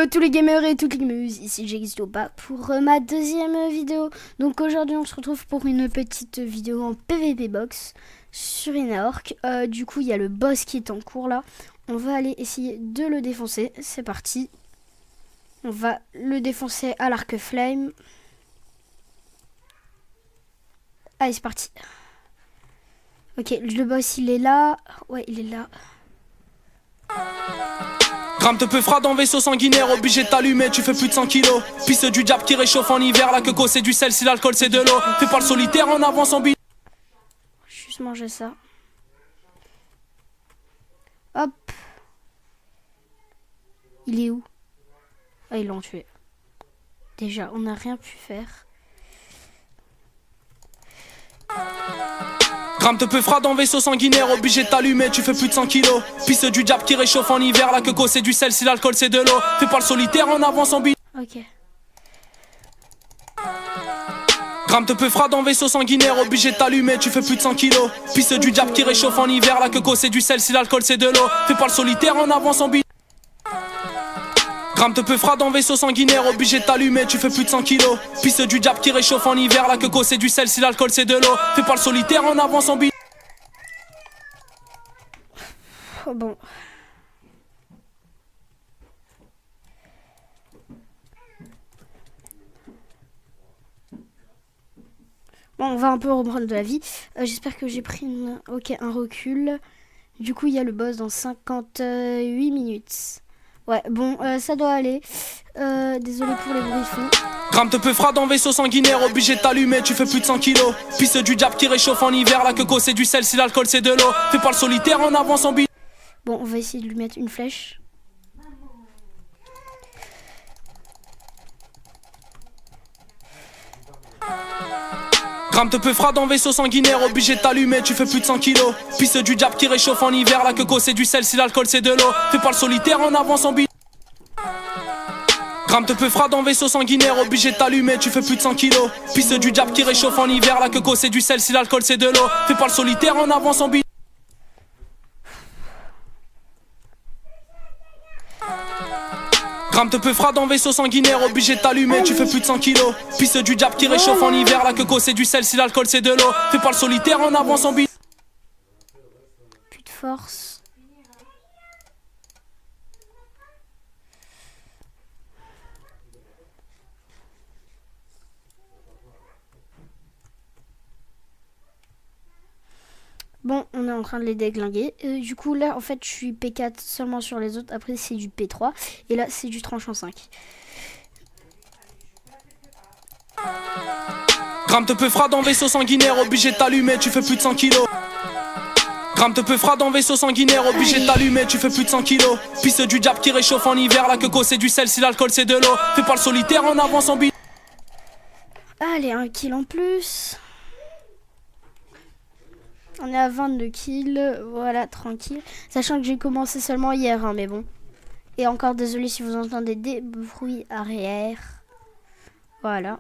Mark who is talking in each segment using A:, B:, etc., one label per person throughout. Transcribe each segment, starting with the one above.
A: tous les gamers et toutes les gameuses, ici j'existe pas pour ma deuxième vidéo. Donc aujourd'hui on se retrouve pour une petite vidéo en PvP box sur Inaork. Du coup il y a le boss qui est en cours là. On va aller essayer de le défoncer, c'est parti. On va le défoncer à l'arc flame. Allez c'est parti. Ok, le boss il est là. Ouais il est là.
B: Gram te peu fera dans vaisseau sanguinaire, obligé de t'allumer, tu fais plus de 100 kilos. Piste du diable qui réchauffe en hiver, la coco c'est du sel, si l'alcool c'est de l'eau. Fais pas le solitaire en avant sans billet.
A: Juste manger ça. Hop. Il est où? Ah ils l'ont tué. Déjà on n'a rien pu faire.
B: Gram te peu fera dans vaisseau sanguinaire, obligé de t'allumer, tu fais plus de 100 kilos. Piste du diable qui réchauffe en hiver, la coco c'est du sel, si l'alcool c'est de l'eau. Fais pas le solitaire en avant sans billet.
A: Ok.
B: Gram te peu fera dans vaisseau sanguinaire, obligé de t'allumer, tu fais plus de 100 kilos. Piste du diable qui réchauffe en hiver, la coco c'est du sel, si l'alcool c'est de l'eau. Fais pas le solitaire en avant sans billet. Gram te peu fera dans vaisseau sanguinaire, obligé de t'allumer, tu fais plus de 100 kilos. Piste du diable qui réchauffe en hiver, la coco c'est du sel, si l'alcool c'est de l'eau. Fais pas le solitaire en avant sans billet.
A: Oh bon. Bon, on va un peu reprendre de la vie. J'espère que j'ai pris un recul. Du coup, il y a le boss dans 58 minutes. Ouais, bon, ça doit aller. Désolé pour les bruits fonds.
B: Gram te peu fera dans vaisseau sanguinaire, obligé de t'allumer, tu fais plus de 100 kilos. Piste du diable qui réchauffe en hiver, la coco c'est du sel, si l'alcool c'est de l'eau. Fais pas le solitaire en avant sans billet.
A: Bon, on va essayer de lui mettre une flèche.
B: Gram te peu fera dans vaisseau sanguinaire, obligé de t'allumer, tu fais plus de 100 kilos. Piste du diable qui réchauffe en hiver, la coco c'est du sel, si l'alcool c'est de l'eau. Fais pas le solitaire en avant sans billet. Gram te peu fera dans vaisseau sanguinaire, obligé de t'allumer, tu fais plus de 100 kilos. Piste du diable qui réchauffe en hiver, la coco c'est du sel, si l'alcool c'est de l'eau. Fais pas le solitaire en avant sans billet. Gram te peu fera dans vaisseau sanguinaire, obligé de t'allumer, tu fais plus de 100 kilos. Piste du diable qui réchauffe en hiver, la coco c'est du sel, si l'alcool c'est de l'eau. Fais pas le solitaire en avant sans billet.
A: Plus de force. Bon, on est en train de les déglinguer. Du coup, là, en fait, je suis P4 seulement sur les autres. Après, c'est du P3. Et là, c'est du tranchant 5.
B: Gram te peu fera dans vaisseau sanguinaire, obligé de t'allumer, tu fais plus de 100 kilos. Gram te peu fera dans vaisseau sanguinaire, obligé de t'allumer, tu fais plus de 100 kilos. Piste du diable qui réchauffe en hiver, la coco c'est du sel, si l'alcool c'est de l'eau. Fais pas le solitaire en avant sans billet.
A: Allez, un kill en plus. On est à 22 kills. Voilà, tranquille. Sachant que j'ai commencé seulement hier, hein, mais bon. Et encore désolé si vous entendez des bruits arrière. Voilà.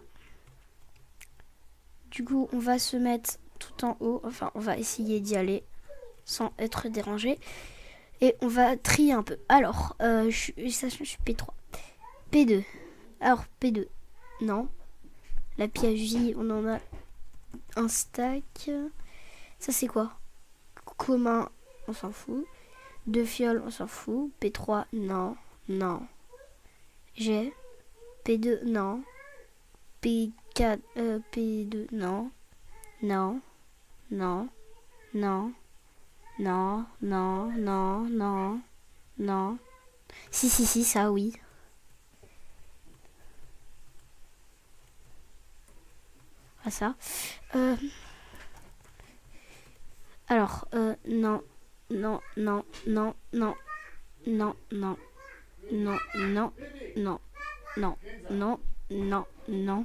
A: Du coup, on va se mettre tout en haut. Enfin, on va essayer d'y aller sans être dérangé. Et on va trier un peu. Alors, je suis P3. P2. Alors, P2. Non. La PJ, on en a un stack. Ça, c'est quoi? Commun, on s'en fout. Deux fioles, on s'en fout. P3, non. Non. G. P2, non. P4, P2, non. Non. Non. Non. Non. Non. Non. Non. Non. Si, ça, oui. Ah, ça. Alors, non, non, non, non, non, non, non, non, non, non, non, non, non, non,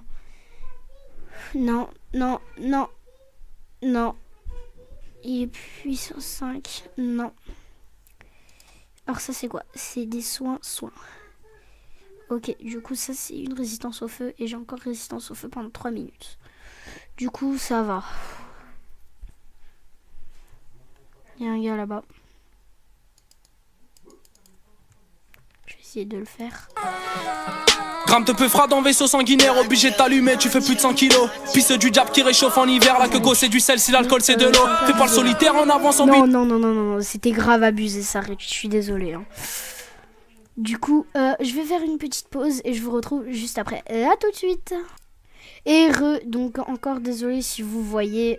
A: non, non, non, non. Il est puissance 5, non. Alors ça c'est quoi? C'est des soins. Ok, du coup ça c'est une résistance au feu et j'ai encore résistance au feu pendant 3 minutes. Du coup ça va. Il y a un gars là-bas. Je vais essayer essayer de le faire.
B: Gramme te peu fera dans vaisseau sanguinaire, obligé de t'allumer, tu fais plus de 100 kilos. Pisse du diable qui réchauffe en hiver, la coco c'est du sel, si l'alcool c'est de l'eau. Fais pas le solitaire en avance en
A: Non, non, non, non, non, c'était grave abusé ça, je suis désolée. Hein. Du coup, je vais faire une petite pause et je vous retrouve juste après. À tout de suite. Et donc encore désolé si vous voyez,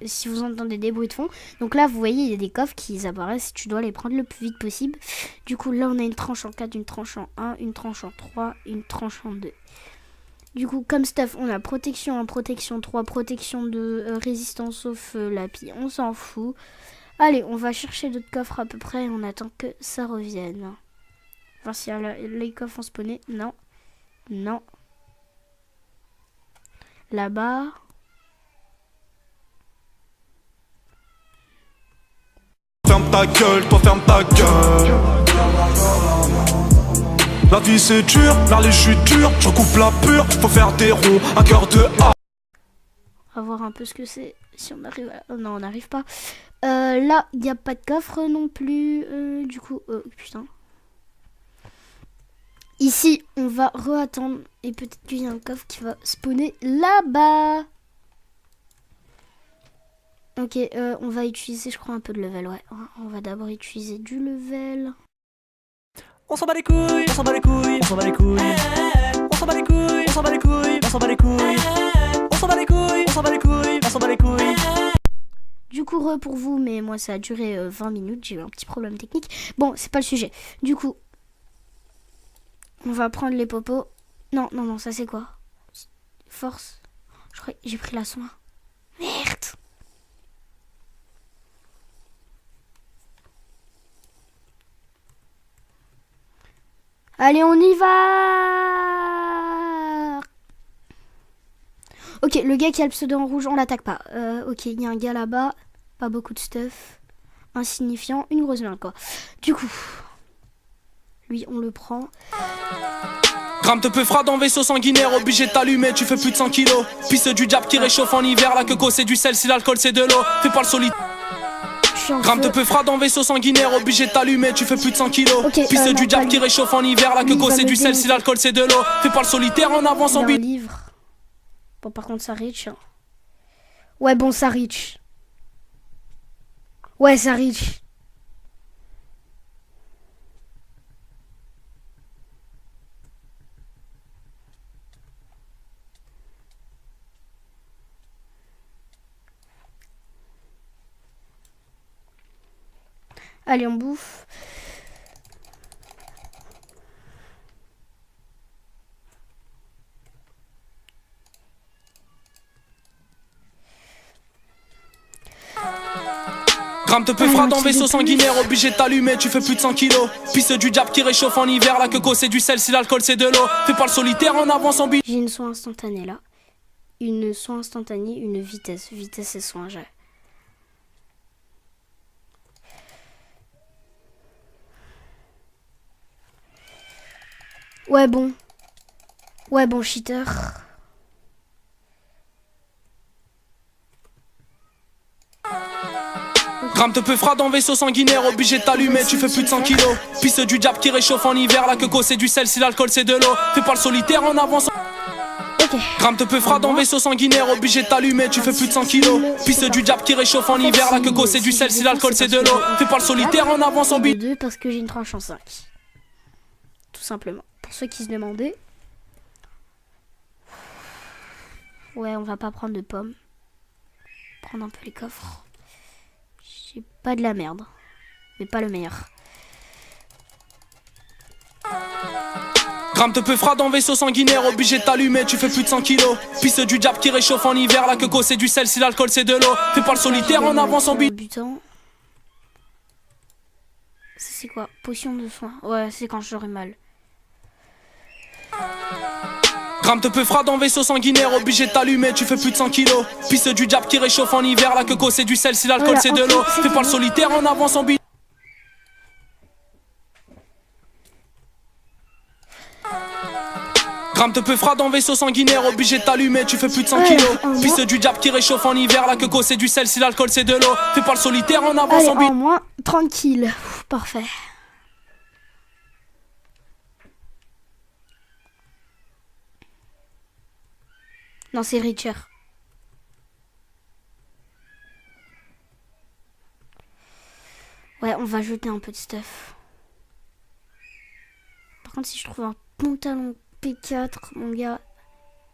A: si vous entendez des bruits de fond. Donc là vous voyez il y a des coffres qui apparaissent et tu dois les prendre le plus vite possible. Du coup là on a une tranche en 4, une tranche en 1, une tranche en 3, une tranche en 2. Du coup comme stuff on a protection 1, protection 3, protection 2, résistance sauf lapis, on s'en fout. Allez on va chercher d'autres coffres à peu près et on attend que ça revienne. Voir si les coffres ont spawné. Non, non. Là-bas.
C: Ferme ta gueule, toi ferme ta gueule. La vie c'est dur, là les chutes dures, j'en coupe la pure, faut faire des ronds, un cœur de A.
A: On va voir un peu ce que c'est, si on arrive à... Oh non on n'arrive pas. Là, il n'y a pas de coffre non plus, du coup, putain. Ici, on va re-attendre et peut-être qu'il y a un coffre qui va spawner là-bas. Ok, on va utiliser, je crois, un peu de level, ouais. On va d'abord utiliser du level.
D: On s'en bat les couilles, on s'en bat les couilles, on s'en bat les couilles. On s'en bat les couilles, on s'en bat les couilles, on s'en bat les couilles. On s'en bat les couilles, on s'en bat les couilles, on s'en bat les couilles.
A: Du coup, pour vous, mais moi, ça a duré 20 minutes. J'ai eu un petit problème technique. Bon, c'est pas le sujet. Du coup... On va prendre les popos. Non, non, non, ça c'est quoi? Force. Je crois que j'ai pris la soin. Merde. Allez, on y va. Ok, le gars qui a le pseudo en rouge, on l'attaque pas. Ok, il y a un gars là-bas. Pas beaucoup de stuff. Insignifiant. Une grosse merde, quoi. Du coup... Lui, on le prend.
B: Gramme te peu fera dans vaisseau sanguinaire, obligé de t'allumer, tu fais plus de 100 kilos. Pisse du diable qui réchauffe en hiver, la coco c'est du sel, si l'alcool c'est de l'eau. Fais pas le solitaire. Gramme te peu fera dans vaisseau sanguinaire, obligé de t'allumer, tu fais plus de 100 kilos.
A: Okay,
B: Pisse du
A: non,
B: diable qui réchauffe en hiver, la coco c'est du sel, si l'alcool c'est de l'eau. Fais pas le solitaire en avance en
A: bide.
B: bide.
A: Livre. Bon, par contre, ça reach. Hein. Ouais, bon, ça reach. Ouais, ça reach. Allez, on bouffe.
B: Gramme te peu fera dans vaisseau sanguinaire, obligé de t'allumer, tu fais plus de 100 kilos. Pisse du diable qui réchauffe en hiver, la coco c'est du sel, si l'alcool c'est de l'eau. Fais pas le solitaire en avance en bide.
A: J'ai une soin instantanée là. Une soin instantanée, une vitesse. Vitesse et soin, j'ai. Ouais, bon. Ouais, bon, cheater.
B: Gramme te peu fera dans vaisseau sanguinaire, obligé de t'allumer, tu fais plus de 100 kilos. Pisse du diable qui réchauffe en hiver, la coco c'est du sel, si l'alcool c'est de l'eau. Fais pas le solitaire en avance.
A: Ok.
B: Gramme te peu fera dans vaisseau sanguinaire, obligé de t'allumer, tu fais plus de 100 kilos. Pisse du diable qui réchauffe en hiver, la coco c'est du sel, si l'alcool c'est de l'eau. Fais pas le solitaire en avance en bide.
A: 2 parce que j'ai une tranche en 5. Tout simplement. Pour ceux qui se demandaient. Ouais, on va pas prendre de pommes. Prendre un peu les coffres. J'ai pas de la merde. Mais pas le meilleur.
B: Gramme te peu fera dans vaisseau sanguinaire, obligé de t'allumer, tu fais plus de 100 kilos. Pisse du diable qui réchauffe en hiver, la coco c'est du sel, si l'alcool c'est de l'eau. Fais pas le solitaire en avance en bide.
A: Butant. C'est quoi? Potion de soin. Ouais, c'est quand j'aurai mal.
B: Gramme te peu fera dans vaisseau sanguinaire, obligé de t'allumer, tu fais plus de 100 kilos. Pisse du diable qui réchauffe en hiver, la coco c'est du sel, si l'alcool c'est de l'eau. Fais pas le solitaire en avance en bide. Gramme te peu fera dans vaisseau sanguinaire, obligé de t'allumer, tu fais plus de 100 kilos. Pisse du diable qui réchauffe en hiver, la coco c'est du sel, si l'alcool c'est de l'eau. Fais pas le solitaire en avance en bide.
A: En moins, tranquille. Parfait. Non, c'est Richer. Ouais, on va jeter un peu de stuff. Par contre, si je trouve un pantalon P4, mon gars,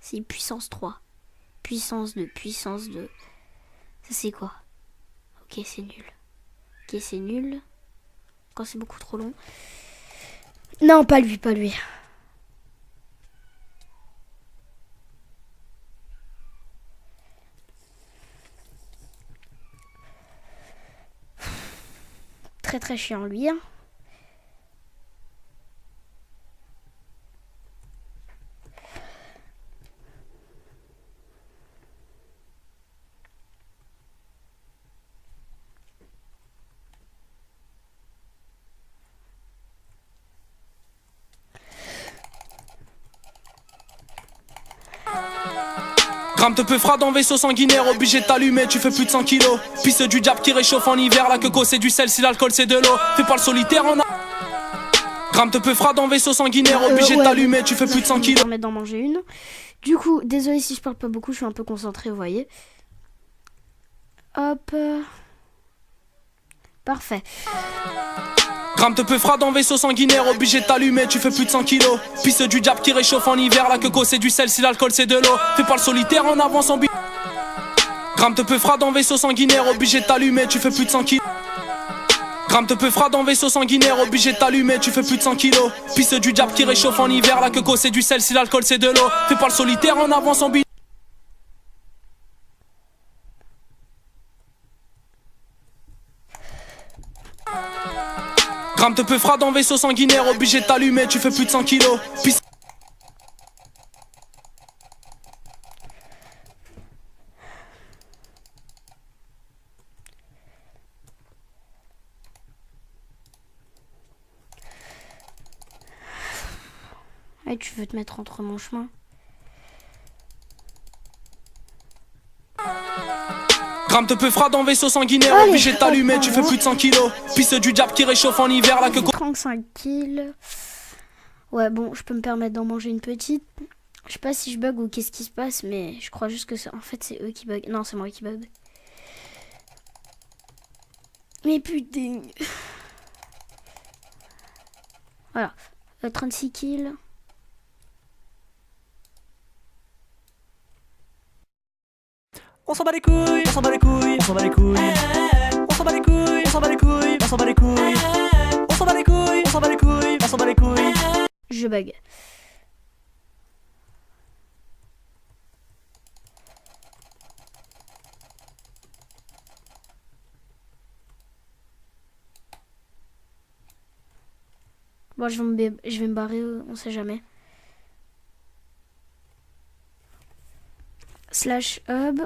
A: c'est puissance 3. Puissance 2, puissance 2. Ça, c'est quoi? Ok, c'est nul. Ok, c'est nul. Quand c'est beaucoup trop long. Non, pas lui, pas lui. Très très chiant lui. Hein.
B: Gramme te peu fera dans vaisseau sanguinaire, obligé de t'allumer, tu fais plus de 100 kilos. Pisse du diable qui réchauffe en hiver, la coco c'est du sel, si l'alcool c'est de l'eau. Fais pas le solitaire en a. Gramme te peu fera dans vaisseau sanguinaire, obligé de t'allumer, tu fais plus de 100
A: Je vais me
B: kilos.
A: permettre d'en manger une. Du coup, désolé si je parle pas beaucoup, je suis un peu concentrée, vous voyez. Hop. Parfait.
B: Gramme te peu fera dans vaisseau sanguinaire, obligé de t'allumer, tu fais plus de 100 kilos. Pisse du diable qui réchauffe en hiver, la coco c'est du sel, si l'alcool c'est de l'eau. Fais pas le solitaire en avance en bi. Gramme te peu fera dans vaisseau sanguinaire, obligé de t'allumer, tu fais plus de 100 kilos. Gramme te peu fera dans vaisseau sanguinaire, obligé de t'allumer, tu fais plus de 100 kilos. Pisse du diable qui réchauffe en hiver, la coco c'est du sel, si l'alcool c'est de l'eau. Fais pas le solitaire en avance en bi. Gramme te peu fera dans vaisseau sanguinaire, obligé de t'allumer, tu fais plus de 100 kilos. Pisse.
A: Et tu veux te mettre entre mon chemin?
B: Gramme te peu fera dans vaisseau sanguinaire,
A: Allez,
B: obligé de t'allumer,
A: hop,
B: tu fais plus de 100 kilos. Pisse du diable qui réchauffe en hiver, la coco.
A: 35 kills. Ouais, bon, je peux me permettre d'en manger une petite. Je sais pas si je bug ou qu'est-ce qui se passe, mais je crois juste que c'est... En fait, c'est eux qui bug. Non, c'est moi qui bug. Mais putain. Voilà. 36 kills.
D: On s'en bat les couilles, on s'en bat les couilles, on s'en bat les couilles. On s'en bat les couilles, on s'en bat les couilles, on s'en bat les couilles. On s'en bat les couilles, on s'en bat les couilles, on s'en bat les couilles.
A: Je bug. Bon, je vais me barrer, on sait jamais. Slash hub.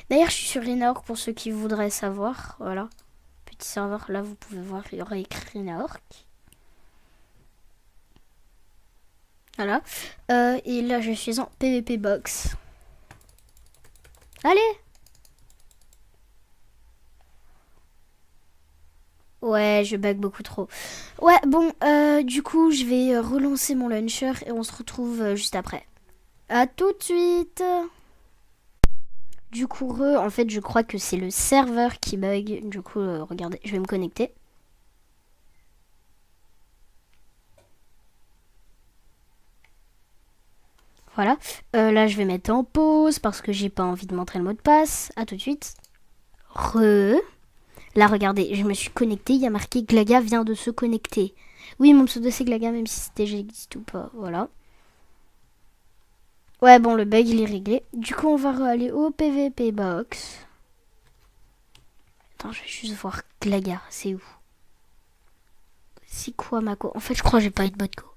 A: D'ailleurs, je suis sur Inaork pour ceux qui voudraient savoir. Voilà. Petit serveur, là, vous pouvez voir, il y aura écrit Inaork. Voilà. Et là, je suis en PVP Box. Allez! Ouais, je bug beaucoup trop. Ouais, bon, du coup, je vais relancer mon launcher et on se retrouve juste après. À tout de suite! Du coup, en fait, je crois que c'est le serveur qui bug. Du coup, regardez, je vais me connecter. Voilà. Là, je vais mettre en pause parce que j'ai pas envie de montrer le mot de passe. À tout de suite. Là, regardez, je me suis connectée. Il y a marqué Glaga vient de se connecter. Oui, mon pseudo c'est Glaga, même si c'était j'existe ou pas. Voilà. Ouais, bon, le bug, il est réglé. Du coup, on va aller au PVP Box. Attends, je vais juste voir Glaga. C'est où? C'est quoi, Mako? En fait, je crois que j'ai pas eu de bot go.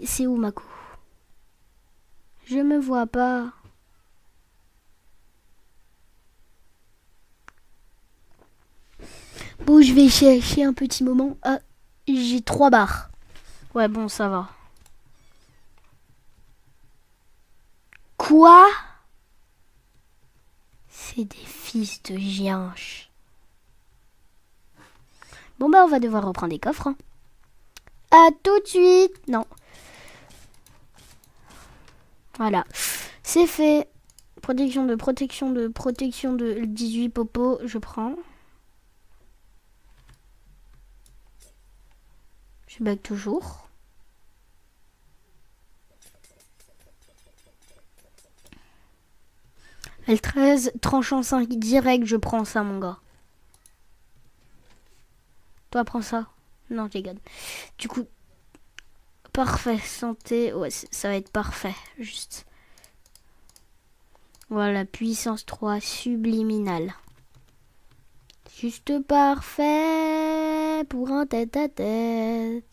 A: C'est où, Mako? Je me vois pas. Bon, je vais chercher un petit moment. Ah, j'ai 3 barres. Ouais, bon, ça va. Quoi? C'est des fils de gianche. Bon, bah, on va devoir reprendre des coffres. Hein. À tout de suite. Non. Voilà. C'est fait. Protection de 18 popo, je prends. Je bug toujours. L13, tranchant 5 direct, je prends ça, mon gars. Toi, prends ça. Non, je déconne. Du coup, parfait, santé. Ouais, ça va être parfait, juste. Voilà, puissance 3, subliminal. Juste parfait pour un tête-à-tête.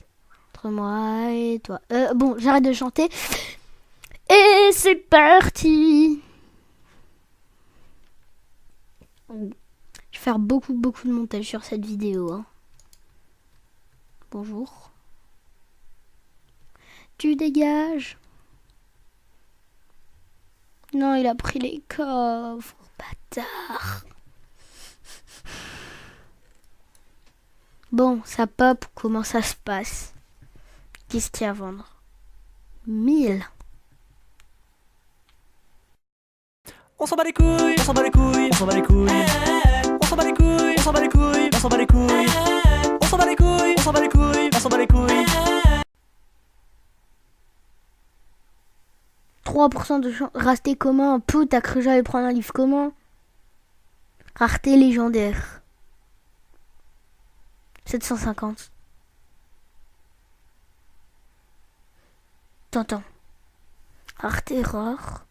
A: Entre moi et toi. Bon, j'arrête de chanter. Et c'est parti. Je vais faire beaucoup de montage sur cette vidéo. Hein. Bonjour. Tu dégages. Non, il a pris les coffres. Bâtard. Bon, ça pop. Comment ça se passe? Qu'est-ce qu'il y a à vendre? 1000.
D: On s'en bat les couilles, on s'en bat les couilles, on s'en bat les couilles. On s'en bat les couilles, on s'en bat les couilles, on s'en bat les couilles. On s'en bat les couilles, on s'en bat les couilles, on s'en bat les couilles.
A: 3% de chance. Rareté commun. Peu, t'as cru que j'allais prendre un livre commun? Rareté légendaire. 750. T'entends. Rareté rare.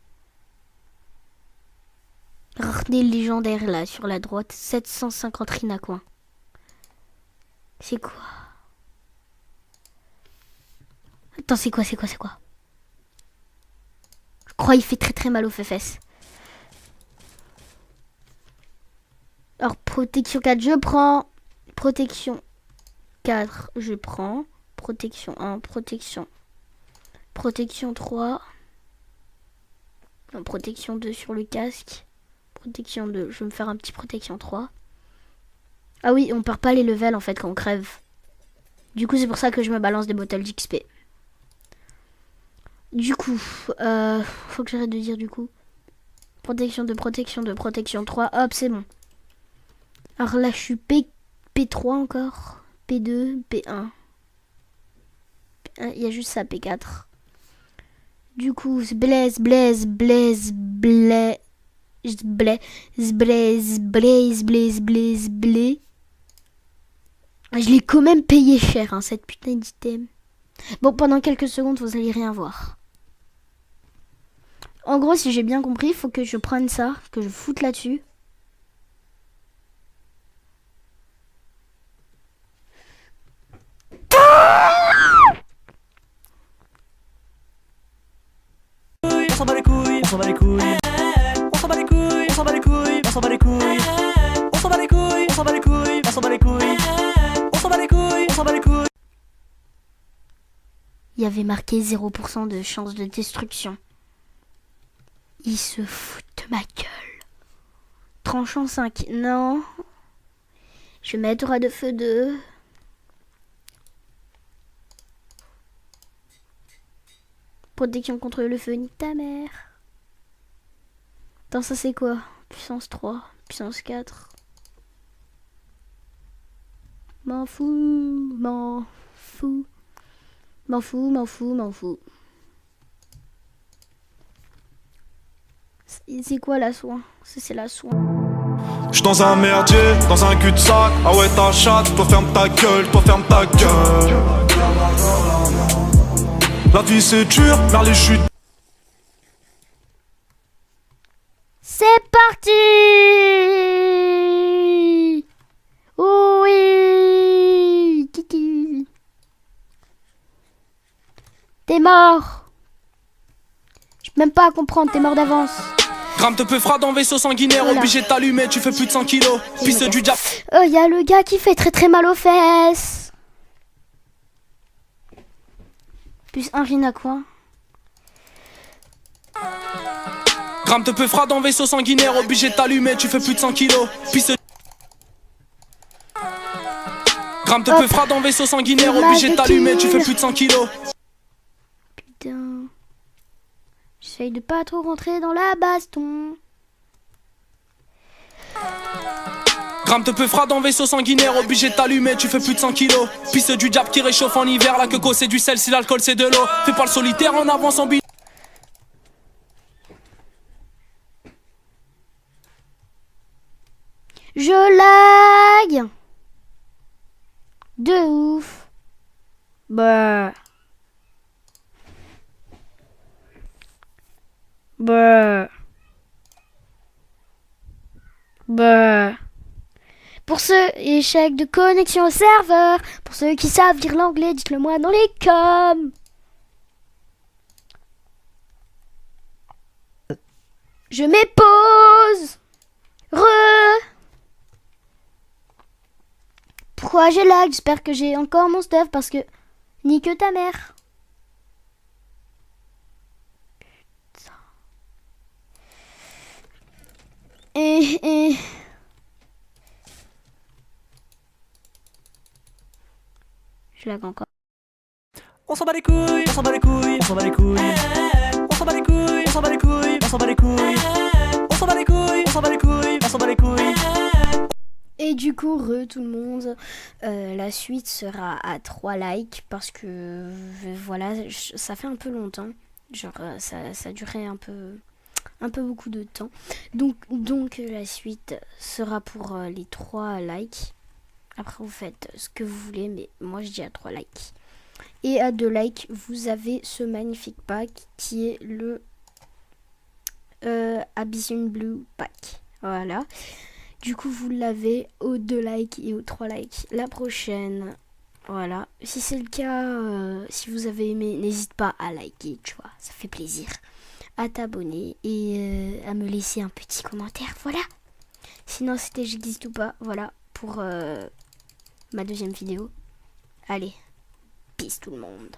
A: Rareté légendaire là, sur la droite. 750 rinacoin. C'est quoi? Attends, c'est quoi? Je crois qu'il fait très mal aux fesses. Alors, protection 4, je prends. Protection 4, je prends. Protection 1, protection. Protection 3. Non, protection 2 sur le casque. Protection 2, je vais me faire un petit protection 3. Ah oui, on perd pas les levels en fait quand on crève. Du coup, c'est pour ça que je me balance des bottles d'XP. Du coup, faut que j'arrête de dire du coup. Protection 2, protection 3. Hop, c'est bon. Alors là, je suis P3 encore. P2, P1. Il y a juste ça, P4. Du coup, Blaze. Je l'ai quand même payé cher, hein, cette putain d'item. Bon, pendant quelques secondes, vous allez rien voir. En gros, si j'ai bien compris, il faut que je prenne ça, que je foute là-dessus.
D: On s'en bat les couilles, on s'en bat les couilles. On s'en bat les couilles, on s'en bat les couilles, on s'en bat les couilles. On s'en bat les couilles, on s'en bat les couilles, on s'en bat les couilles. On s'en bat les couilles, on s'en bat les couilles.
A: Il y avait marqué 0% de chance de destruction. Ils se foutent de ma gueule. Tranchant 5, non. Je vais mettre aura de feu 2. Protection contre le feu, nique ta mère. Attends, ça c'est quoi? Puissance 3, puissance 4. M'en fous. C'est quoi la soin? C'est la soin.
C: J'suis dans un merdier, dans un cul-de-sac. Ah ouais, ta chatte, toi ferme ta gueule, La vie c'est dur, vers les chutes.
A: C'est parti! Oui! Kiki! T'es mort! Je peux même pas comprendre, t'es mort d'avance.
B: Gramme te peu fera dans vaisseau sanguinaire,
A: Voilà.
B: obligé de t'allumer, tu fais plus de 100 kilos. Pisse du diable.
A: Y a le gars qui fait très mal aux fesses. Plus un rinacoin.
B: Gramme te peu fera dans vaisseau sanguinaire, obligé de t'allumer, tu fais plus de 100 kilos. Pisse. Gramme te peu fera dans vaisseau sanguinaire, obligé de t'allumer, tu fais plus de 100 kilos.
A: Putain. Je J'essaye de pas trop rentrer dans la baston.
B: Gramme te peu fera dans vaisseau sanguinaire, obligé de t'allumer, tu fais plus de 100 kilos. Pisse du diable qui réchauffe en hiver, la coco c'est du sel, si l'alcool c'est de l'eau. Fais pas le solitaire en avance en bilan.
A: Je lag de ouf. Bah. Pour ceux échecs de connexion au serveur, pour ceux qui savent lire l'anglais, dites-le moi dans les coms. Je mets pause. Pourquoi j'ai lag? J'espère que j'ai encore mon stuff parce que nique ta mère. Putain. Et je lag encore.
D: On s'en bat les couilles, on s'en bat les couilles, on s'en bat les couilles. On s'en bat les couilles, on s'en bat les couilles, on s'en bat les couilles. On s'en bat les couilles, on s'en bat les couilles, on s'en bat les couilles.
A: Et du coup, tout le monde, la suite sera à 3 likes parce que voilà, ça fait un peu longtemps. Genre, ça durait un peu beaucoup de temps. Donc la suite sera pour les 3 likes. Après, vous faites ce que vous voulez, mais moi je dis à 3 likes. Et à 2 likes, vous avez ce magnifique pack qui est le Abyssine Blue Pack. Voilà. Du coup, vous l'avez aux 2 likes et aux 3 likes la prochaine. Voilà. Si c'est le cas, si vous avez aimé, n'hésite pas à liker, tu vois. Ça fait plaisir. À t'abonner et à me laisser un petit commentaire. Voilà. Sinon, c'était J'existe ou pas. Voilà. Pour ma deuxième vidéo. Allez. Peace tout le monde.